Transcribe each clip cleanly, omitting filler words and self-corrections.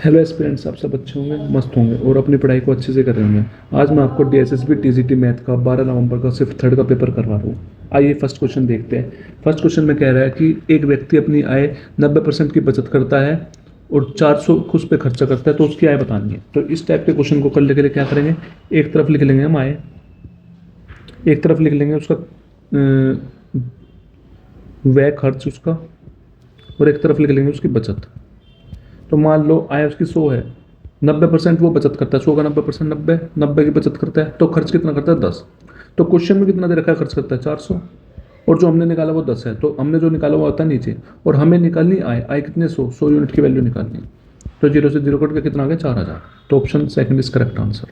Hello aspirants, आप सब अच्छे होंगे, मस्त होंगे और अपनी पढ़ाई को अच्छे से कर रहे होंगे। आज मैं आपको डीएसएसबी टीजीटी मैथ का 12 नवंबर का सिर्फ थर्ड का पेपर करवा रहा हूँ। आइए फर्स्ट क्वेश्चन देखते हैं। फर्स्ट क्वेश्चन में कह रहा है कि एक व्यक्ति अपनी आय 90% की बचत करता है और 400 खुद पे खर्चा करता है, तो उसकी आय बतानी है। तो इस टाइप के क्वेश्चन को करने के लिए क्या करेंगे, एक तरफ लिख लेंगे हम आय, एक तरफ लिख लेंगे उसका व्यय खर्च उसका, और एक तरफ लिख लेंगे उसकी बचत। तो मान लो आय उसकी 100 है, 90% वो बचत करता है, 100 का 90% 90, 90 की बचत करता है, तो खर्च कितना करता है 10। तो क्वेश्चन में कितना दे रखा है, खर्च करता है 400, और जो हमने निकाला वो 10 है, तो हमने जो निकाला वो आता है नीचे, और हमें निकालनी आय, आय कितने 100 यूनिट की वैल्यू निकालनी है। तो 0 से 0 कट के कितना आ गया 4000। तो option second is correct answer.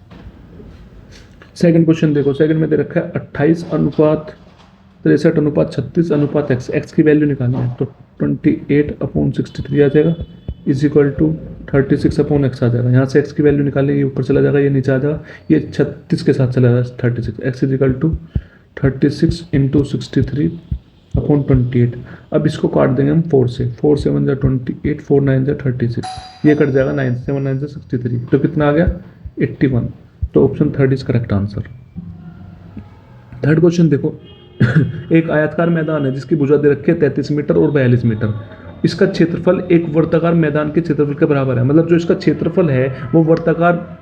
Second question देखो, सेकंड में दे रखा है 28:63:36:36 एक्स, एक्स की वैल्यू निकालनी है। तो 28/63 आ जाएगा इज इक्वल टू 36/x आ जाएगा। यहाँ से एक्स की वैल्यू निकालेंगे, ये ऊपर चला जाएगा, ये नीचे आ जाएगा, ये 36 के साथ चला जाएगा 36, एक्स इज इक्वल टू 36 × 63/28। अब इसको काट देंगे हम 4 से, 4 7 जा 28, 4 9 जा 36, ये कट जाएगा 9 7 9 से 63, तो कितना आ गया 81। तो option third is correct answer. Third question देखो एक आयताकार मैदान है जिसकी भुजा दे रखी है 33 मीटर और 42 मीटर। इसका क्षेत्रफल एक वर्ताकार मैदान के क्षेत्रफल के बराबर है। मतलब जो इसका क्षेत्रफल है वो वर्ताकार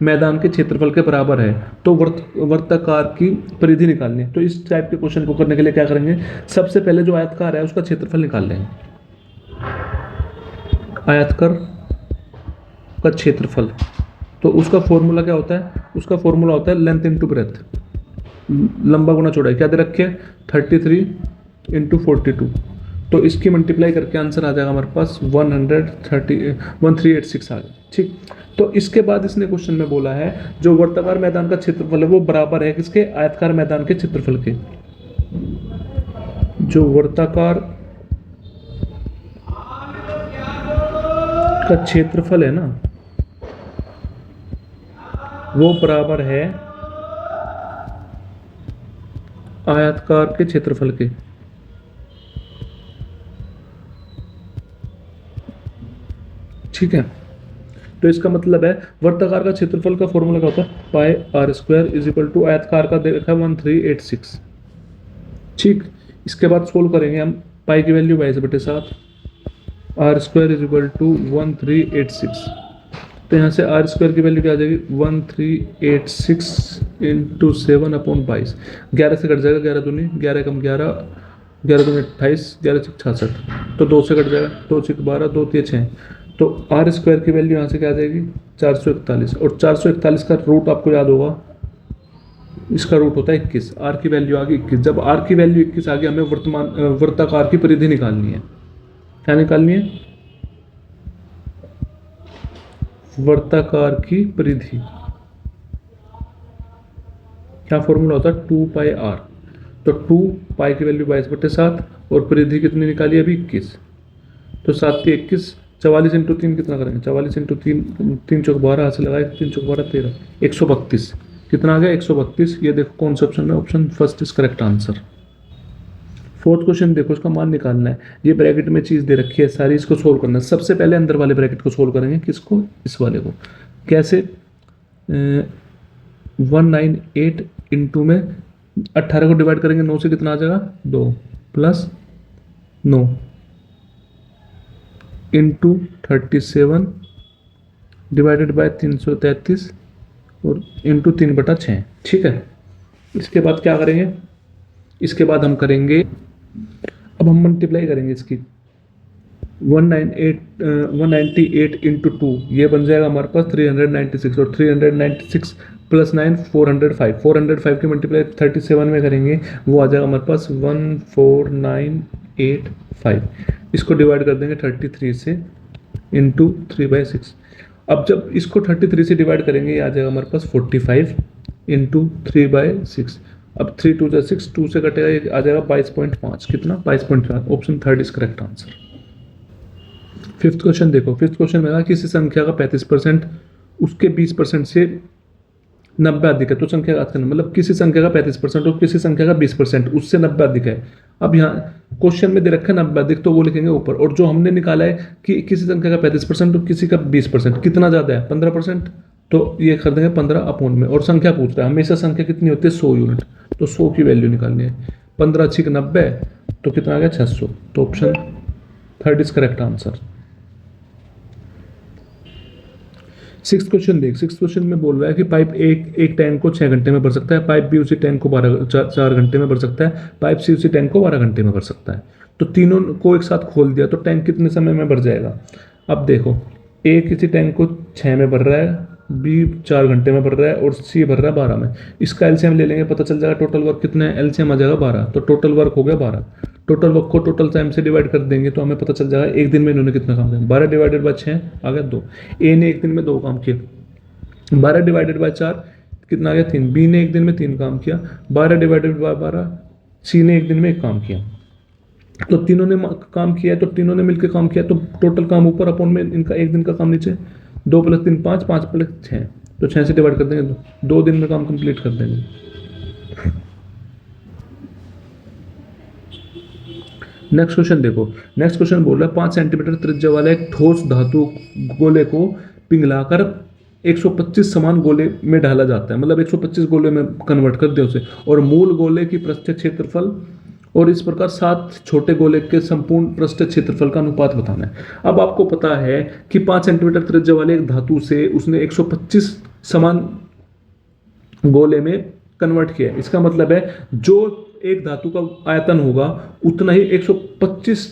मैदान के क्षेत्रफल के बराबर है। तो वर्ताकार की परिधि निकालनी है। तो इस टाइप के क्वेश्चन को करने के लिए क्या करेंगे, सबसे पहले जो आयताकार है उसका क्षेत्रफल निकाल लेंगे। आयताकार का क्षेत्रफल, तो उसका फॉर्मूला क्या होता है, उसका फॉर्मूला होता है लेंथ इंटू ब्रेथ, लंबा गुना चौड़ाई। क्या दे रखे है 33 × 42। तो इसकी मल्टीप्लाई करके आंसर आ जाएगा हमारे पास 1386 आ गया। ठीक, तो इसके बाद इसने क्वेश्चन में बोला है जो वर्ताकार मैदान का क्षेत्रफल है वो बराबर है किसके, आयताकार मैदान के क्षेत्रफल के। जो वर्ताकार का क्षेत्रफल है ना वो बराबर है आयताकार के क्षेत्रफल के। ठीक है, तो इसका मतलब है वर्ताकार का क्षेत्रफल का फॉर्मूला क्या होता है, πr² इज इक्वल टू आयताकार का दे रखा है 1386। ठीक, इसके बाद सोल्व करेंगे हम, पाई की value 22/7, r² is equal to 1386। तो यहाँ से r² की वैल्यू क्या आ जाएगी 1386 × 7/22। 11 से कट जाएगा, 11 दूनी 11 कम 11, 11 दूनी 28, 11 6 66, तो 2 से कट जाएगा, 2 6 12, 2 3 6। तो r² की वैल्यू यहाँ से क्या आ जाएगी 441, और 441 का रूट आपको याद होगा, इसका रूट होता है 21। r की वैल्यू आ गई 21। जब r की वैल्यू 21 आ गई, हमें वर्ताकार की परिधि निकालनी है। क्या निकालनी है, वर्ताकार की परिधि। क्या फॉर्मूला होता है 2πr। तो 2 की वैल्यू 22/7 और परिधि कितनी निकाली अभी 21। तो 7 3 21, 44 × 3 कितना करेंगे, 44 × 3, 3 चौक 12, हाथ से लगाए 3 चौक 12 13, 132। कितना आ गया 132। ये देखो कौन सा ऑप्शन है, option first is correct answer. Fourth question देखो, इसका मान निकालना है। ये ब्रैकेट में चीज़ दे रखी है सारी, इसको सोल्व करना है। सबसे पहले अंदर वाले ब्रैकेट को सोल्व करेंगे, किसको, इस वाले को। कैसे, 198 इंटू में 18 को डिवाइड करेंगे 9 से, कितना आ जाएगा 2 + 9 इंटू 37 डिवाइडेड बाय 333 और इंटू 3/6। ठीक है, इसके बाद क्या करेंगे, इसके बाद हम करेंगे, अब हम मल्टीप्लाई करेंगे इसकी 198 इंटू 2, ये बन जाएगा हमारे पास 396, और 396 + 9 405। 405 की मल्टीप्लाई 37 में करेंगे, वो आ जाएगा हमारे पास 14985। इसको डिवाइड कर देंगे 33 से इंटू 3/6। अब जब इसको 33 से डिवाइड करेंगे, ये आ जाएगा हमारे पास 45 इंटू 3/6। अब 3 2 जा 6, 2 से कटेगा, ये आ जाएगा 22.5। कितना 22.5। Option third is correct answer. Fifth question देखो, फिफ्थ क्वेश्चन में किसी संख्या का 35% उसके 20% से 90 अधिक है, तो संख्या का करना, मतलब किसी संख्या का 35% और किसी संख्या का 20% उससे 90 अधिक है। अब यहाँ क्वेश्चन में दे रखा है 90, देख तो वो लिखेंगे ऊपर, और जो हमने निकाला है कि किसी संख्या का 35% और किसी का 20%, कितना ज़्यादा है 15%, तो ये कर देंगे 15 अपॉन में, और संख्या पूछ रहा है हमेशा संख्या कितनी होती है 100 यूनिट, तो 100 की वैल्यू निकालनी है। 15 × 6 = 90, तो कितना आ गया 600, तो option third is correct answer. Six question देख, सिक्स क्वेश्चन में बोल रहा है कि पाइप एक टैंक को 6 घंटे में भर सकता है, पाइप बी उसी टैंक को 4 घंटे में भर सकता है, पाइप सी उसी टैंक को 12 घंटे में भर सकता है। तो तीनों को एक साथ खोल दिया तो टैंक कितने समय में भर जाएगा। अब देखो ए किसी टैंक को 6 में भर रहा है, बी 4 घंटे में भर रहा है और सी भर रहा है 12 में। इसका एलसीएम ले लेंगे, पता चल जाएगा टोटल वर्क कितना है, एलसीएम आ जाएगा 12, तो टोटल वर्क हो गया 12। टोटल वर्क को टोटल टाइम से डिवाइड कर देंगे तो हमें पता चल जाएगा एक दिन में इन्होंने कितना काम किया। 12 डिवाइडेड बाय 6 आ गया 2। ए ने एक दिन में 2 काम किया। 12 डिवाइडेड बाय 4 कितना आ गया 3। बी ने एक दिन में 3 काम किया। 12 डिवाइडेड बाय 12 सी ने एक दिन में 1 काम किया। तो तीनों ने काम किया है, तो तीनों ने मिलकर काम किया, तो टोटल काम ऊपर अपॉन में इनका एक दिन का काम नीचे। 2 + 3 5, 5 + 6, तो 6 से डिवाइड कर देंगे, 2 दिन में काम कंप्लीट कर देंगे। नेक्स्ट क्वेश्चन देखो, नेक्स्ट क्वेश्चन बोल रहा है 5 सेंटीमीटर त्रिज्या वाले एक ठोस धातु गोले को पिघलाकर 125 समान गोले में ढाला जाता है, मतलब 125 गोले में कन्वर्ट कर दे उसे, और मूल गोले की पृष्ठीय क्षेत्रफल और इस प्रकार 7 छोटे गोले के संपूर्ण पृष्ठीय क्षेत्रफल का अनुपात बताना है। अब आपको पता है कि 5 सेंटीमीटर त्रिज्या वाले एक धातु से उसने 125 समान गोले में कन्वर्ट किया। इसका मतलब है जो एक धातु का आयतन होगा उतना ही 125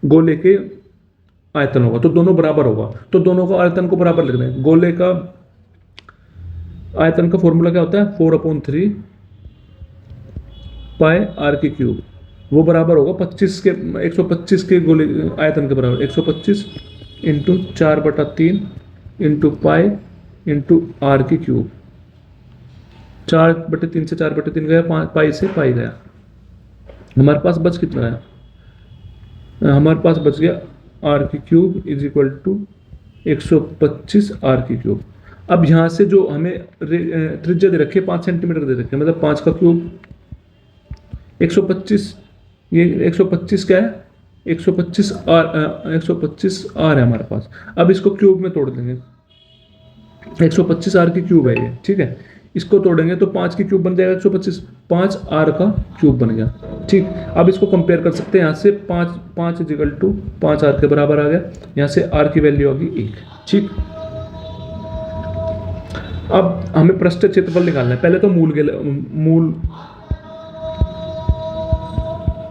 गोले के आयतन होगा, तो दोनों बराबर होगा, तो दोनों का आयतन को बराबर लिख दें। गोले का आयतन का फॉर्मूला क्या होता है 4/3 पाई r की क्यूब, वो बराबर होगा 25 के 125 के गोले आयतन के बराबर। 125 × 4/3 × पाई × r की क्यूब। 4/3 से 4/3 गया, पाई से पाई गया। हमारे पास बच कितना है, हमारे पास बच गया r की क्यूब = 125 r की क्यूब। अब यहाँ से जो हमें त्रिज्या दे रखी है 5 सेंटीमीटर दे रखी है, मतलब 5 का क्यूब 125, ये 125 क्या है 125 r है हमारे पास। अब इसको क्यूब में तोड़ देंगे, 125 r की क्यूब है ये, ठीक है। इसको तोड़ेंगे तो 5 की क्यूब बन जाएगा 125, 5 r का क्यूब बन गया, ठीक। अब इसको कंपेयर कर सकते हैं, यहाँ से 5 = 5 r के बराबर आ गया, यहाँ से r की वैल्यू आ गई 1, ठीक। अब हमें पृष्ठीय क्षेत्रफल निकालना है। पहले तो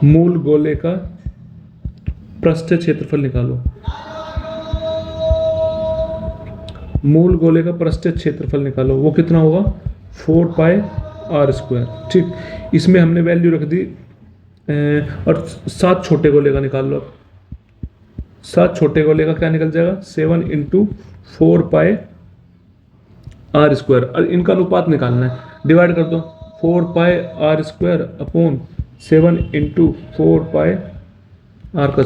मूल गोले का पृष्ठीय क्षेत्रफल निकालो। मूल गोले का पृष्ठीय क्षेत्रफल निकालो, वो कितना होगा 4 पाई r², ठीक। इसमें हमने वैल्यू रख दी और 7 छोटे गोले का निकाल लो। 7 छोटे गोले का क्या निकल जाएगा 7 × 4 पाई r², और इनका अनुपात निकालना है। डिवाइड कर दो, 4 पाई r² अपॉन 7 × 4 पाई r²।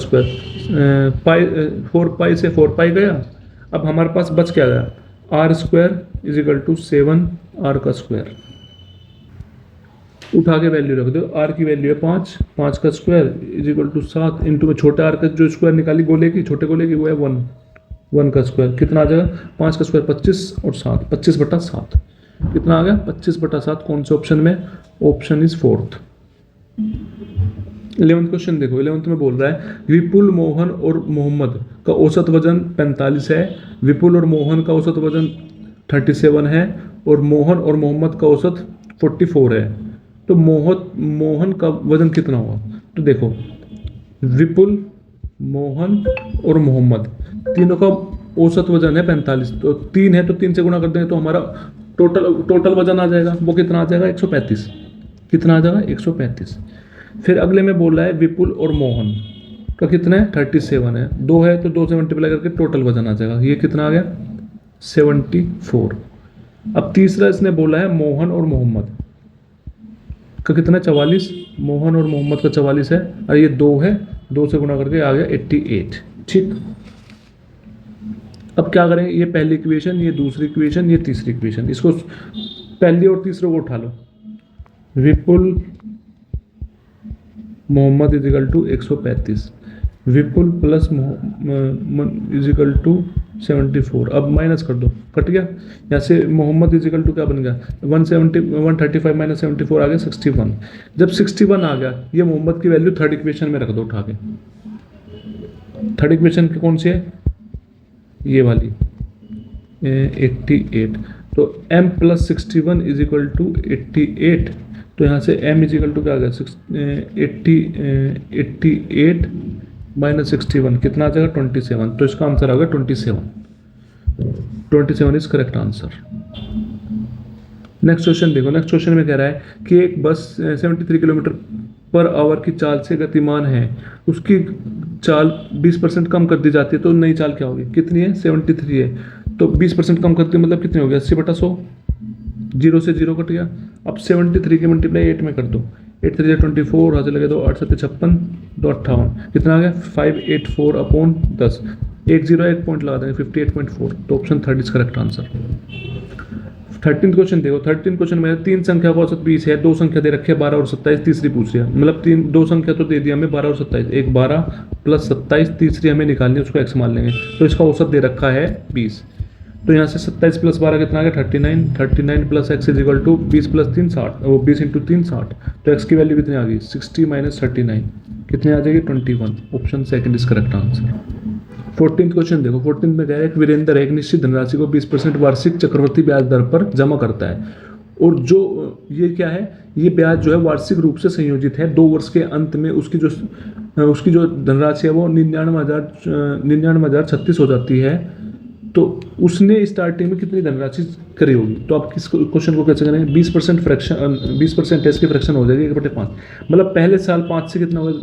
4 पाई से 4 पाई गया। अब हमारे पास बच क्या गया r² = 7 r²। उठा के वैल्यू रख दो, r की वैल्यू है 5, 5 का स्क्वायर = 7 इंटू में छोटे r का जो स्क्वायर निकाली गोले की, छोटे गोले की, वो है 1 का स्क्वायर। कितना आ जाएगा 5 का स्क्वायर 25 और 7, 25/7 कितना आ गया 25/7। कौन से ऑप्शन में, option is 4th। 11th question देखो, 11th में बोल रहा है विपुल, मोहन और मोहम्मद का औसत वजन 45 है, विपुल और मोहन का औसत वजन 37 है, और मोहन और मोहम्मद का औसत 44 है। तो मोहन का वजन कितना होगा। तो देखो विपुल, मोहन और मोहम्मद तीनों का औसत वजन है 45, तो 3 है तो 3 से गुणा कर देंगे तो हमारा टोटल वजन आ जाएगा, वो कितना आ जाएगा 135। कितना आ जाएगा 135। फिर अगले में बोल रहा है विपुल और मोहन का कितना है 37 है, 2 है तो 2 से मल्टीप्लाई करके टोटल वजन आ जाएगा, ये कितना आ गया 74। अब तीसरा इसने बोला है मोहन और मोहम्मद का कितना 44, मोहन और मोहम्मद का 44 है, और ये 2 है, 2 से गुणा करके आ गया 88, ठीक। अब क्या करेंगे, ये पहली इक्वेशन, ये दूसरी इक्वेशन, ये तीसरी इक्वेशन, इसको पहली और तीसरे को उठा लो। Vipul Mohammad equal to 135, Vipul plus equal to 74। अब माइनस कर दो, कट गया। यहाँ से मोहम्मद इजिकल टू क्या बन गया, 135 माइनस 74 आ गया 61। जब 61 आ गया, ये मोहम्मद की वैल्यू थर्ड इक्वेशन में रख दो उठा के। थर्ड इक्वेशन की कौन सी है, ये वाली 88। तो m plus 61 is equal to 88। तो यहाँ से m इज इक्वल टू क्या आ गया 88 माइनस 61 कितना आ जाएगा 27। तो इसका आंसर आ गया 27 is correct answer. Next question देखो। नेक्स्ट क्वेश्चन में कह रहा है कि एक बस 73 किलोमीटर पर आवर की चाल से गतिमान है, उसकी चाल 20% कम कर दी जाती है, तो नई चाल क्या होगी, कितनी है 73 है, तो 20% कम करती है मतलब कितनी हो गया 80/100, 0 से 0 कट गया। अब 73 की मल्टीप्लाई 8 में कर दो, 8 3 24, हाथ लगे दो 8 7 56, 2 58, कितना आ गया 584/10। 1 0 1 पॉइंट लगा देंगे 58.4। तो option third is correct answer. 13 question देखो। 13 क्वेश्चन में 3 संख्या का औसत 20 है, 2 संख्या दे रखे 12 और 27, तीसरी पूछ रही है। मतलब 2 संख्या तो दे दिया हमें 12 और 27, एक 12 प्लस 27, तीसरी हमें निकालनी है, उसको एक्स मान लेंगे। तो इसका औसत दे रखा है 20। तो यहाँ से 27 प्लस 12 कितना आ गया 39, 39 plus X is equal to 20 प्लस 3 60, वो 20 इंटू 3 60। तो एक्स की वैल्यू कितनी आ गई 60 माइनस 39, कितनी आ जाएगी 21। Option second is correct answer. 14th question देखो। 14th में कह रहा है कि वीरेंद्र एक निश्चित धनराशि को 20% वार्षिक चक्रवृद्धि ब्याज दर पर जमा करता है, और जो ये क्या है, ये ब्याज जो है वार्षिक रूप से संयोजित है। 2 वर्ष के अंत में उसकी जो धनराशि है वो 99,036 हो जाती है। तो उसने स्टार्टिंग में कितनी धनराशि करी होगी। तो आप किस क्वेश्चन को कैसे करेंगे, 20% फ्रैक्शन 20% इसकी फ्रैक्शन हो जाएगी 1/5। मतलब पहले साल 5 से कितना होगा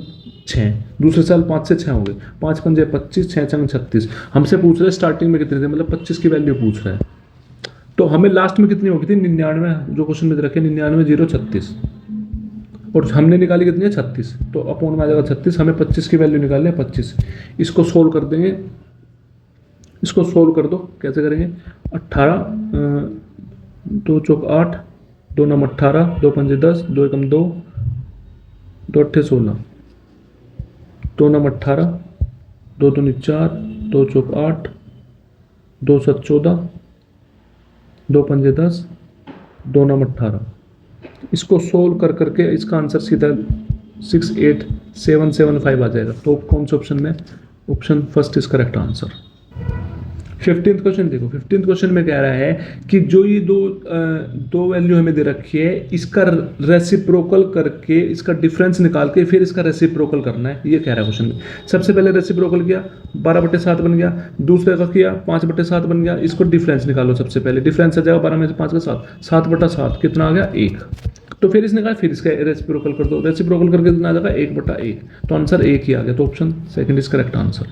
6, दूसरे साल 5 से 6 हो गए, 5 पंजे 25, 6 छंग 36। हमसे पूछ रहे हैं स्टार्टिंग में कितने थे, मतलब 25 की वैल्यू पूछ रहा है। तो हमें लास्ट में कितनी होगी थी 99, जो क्वेश्चन में रखे 99,036, और हमने निकाली कितनी है 36। तो अपॉन में आ जाएगा 36, हमें 25 की वैल्यू निकालनी है 25। इसको सोल्व कर देंगे, इसको सोल्व कर दो। कैसे करेंगे, 18 2 चौक 8, 2 9 18, 2 पंजे 10, 2 एकम 2, 2 अट्ठे 16, 2 9 18, 2 दूनी 4, 2 चौक 8, 2 7 14, 2 पंजे 10, 2 9 18। इसको सोल्व कर करके इसका आंसर सीधा 68775 आ जाएगा। तो कौन से ऑप्शन में, option first is correct answer. 15th question देखो। 15th क्वेश्चन में कह रहा है कि जो ये दो वैल्यू हमें दे रखी है, इसका रेसिप्रोकल करके इसका डिफरेंस निकाल के फिर इसका रेसिप्रोकल करना है, ये कह रहा है क्वेश्चन में। सबसे पहले रेसिप्रोकल किया 12/7 बन गया, दूसरे का किया 5/7 बन गया। इसको डिफरेंस निकालो। सबसे पहले डिफरेंस आ जाएगा 12 में से 5 का 7, 7/7 कितना आ गया 1। तो फिर इसने कहा फिर इसका रेसिप्रोकल कर दो, रेसिप्रोकल करके कितना आ जाएगा 1/1। तो आंसर 1 ही आ गया। तो option second is correct answer.